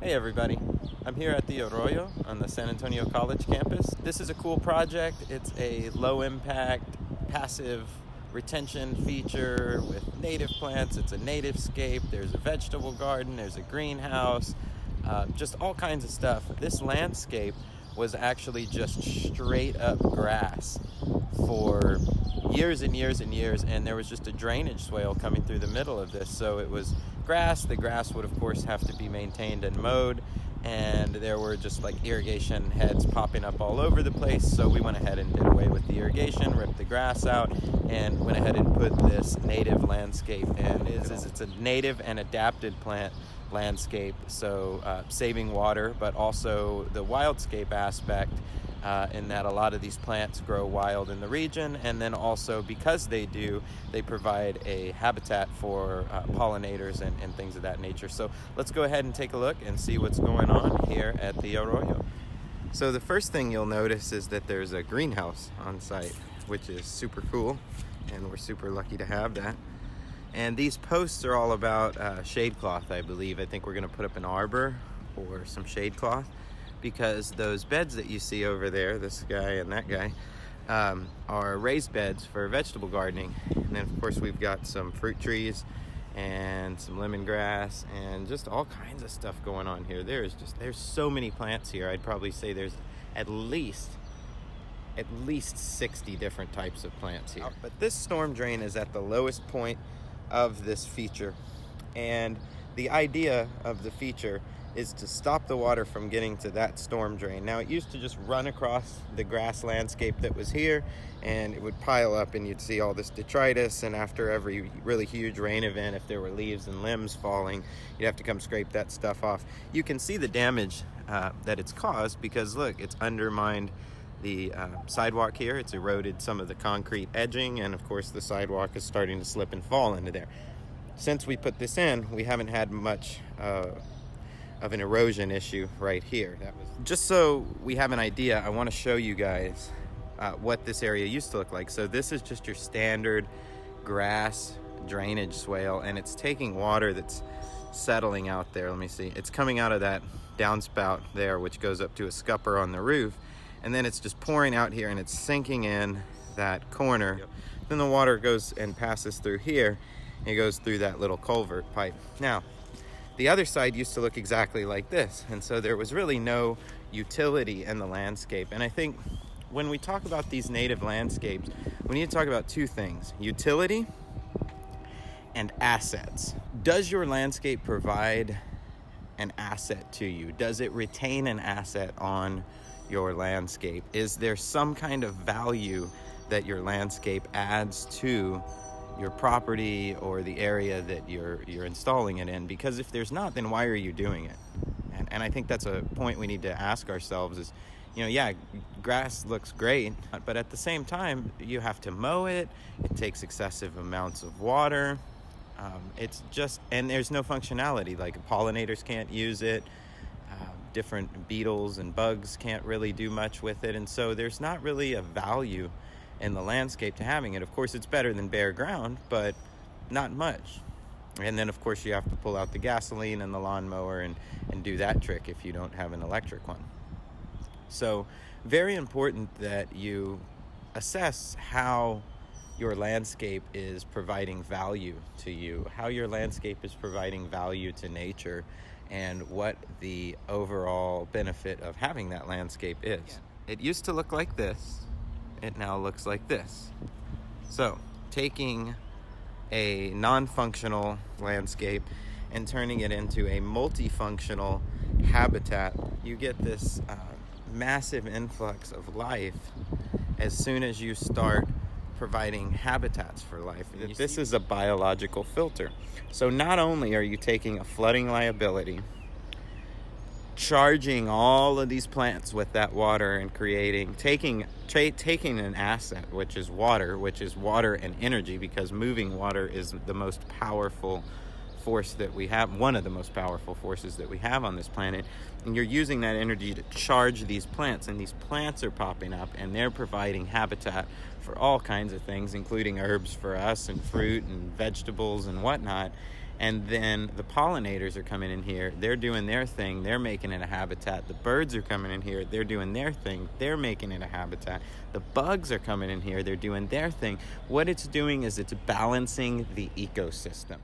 Hey everybody, I'm here at the Arroyo on the San Antonio College campus. This is a cool project. It's a low impact, passive retention feature with native plants. It's a native scape. There's a vegetable garden, there's a greenhouse, just all kinds of stuff. This landscape was actually just straight up grass for years and years and years, and there was just a drainage swale coming through the middle of this. So it was grass. The grass would of course have to be maintained and mowed, and there were just like irrigation heads popping up all over the place. So we went ahead and did away with the irrigation, ripped the grass out, and went ahead and put this native landscape in. It's a native and adapted plant landscape, so saving water, but also the wildscape aspect, in that a lot of these plants grow wild in the region, and then also because they provide a habitat for pollinators and things of that nature. So let's go ahead and take a look and see what's going on here at the Arroyo. So the first thing you'll notice is that there's a greenhouse on site, which is super cool, and we're super lucky to have that. And these posts are all about shade cloth, I believe. I think we're gonna put up an arbor or some shade cloth, because those beds that you see over there, this guy and that guy, are raised beds for vegetable gardening. And then of course we've got some fruit trees and some lemongrass and just all kinds of stuff going on here. There's so many plants here. I'd probably say there's at least 60 different types of plants here. But this storm drain is at the lowest point of this feature, and the idea of the feature is to stop the water from getting to that storm drain. Now, it used to just run across the grass landscape that was here, and it would pile up and you'd see all this detritus, and after every really huge rain event, if there were leaves and limbs falling, you'd have to come scrape that stuff off. You can see the damage that it's caused, because look, it's undermined the sidewalk here. It's eroded some of the concrete edging, and of course the sidewalk is starting to slip and fall into there. Since we put this in, we haven't had much of an erosion issue right here. Just so we have an idea, I want to show you guys what this area used to look like. So this is just your standard grass drainage swale, and it's taking water that's settling out there. Let me see. It's coming out of that downspout there, which goes up to a scupper on the roof, and then it's just pouring out here and it's sinking in that corner. Yep. Then the water goes and passes through here, and it goes through that little culvert pipe. Now, the other side used to look exactly like this, and so there was really no utility in the landscape. And I think when we talk about these native landscapes, we need to talk about two things: utility and assets. Does your landscape provide an asset to you? Does it retain an asset on your landscape? Is there some kind of value that your landscape adds to your property or the area that you're installing it in? Because if there's not, then why are you doing it? And I think that's a point we need to ask ourselves is, yeah, grass looks great, but at the same time, you have to mow it. It takes excessive amounts of water. And there's no functionality. Like, pollinators can't use it. Different beetles and bugs can't really do much with it. And so there's not really a value in the landscape to having it. Of course, it's better than bare ground, but not much. And then of course you have to pull out the gasoline and the lawnmower and do that trick if you don't have an electric one. So very important that you assess how your landscape is providing value to you, how your landscape is providing value to nature, and what the overall benefit of having that landscape is. Yeah. It used to look like this. It now looks like this. So taking a non-functional landscape and turning it into a multifunctional habitat, you get this massive influx of life as soon as you start providing habitats for life. This is a biological filter. So not only are you taking a flooding liability, charging all of these plants with that water and taking an asset, which is water and energy, because moving water is the most powerful force that we have, one of the most powerful forces that we have on this planet, and you're using that energy to charge these plants, and these plants are popping up and they're providing habitat for all kinds of things, including herbs for us and fruit and vegetables and whatnot. And then the pollinators are coming in here. They're doing their thing. They're making it a habitat. The birds are coming in here. They're doing their thing. They're making it a habitat. The bugs are coming in here. They're doing their thing. What it's doing is it's balancing the ecosystem.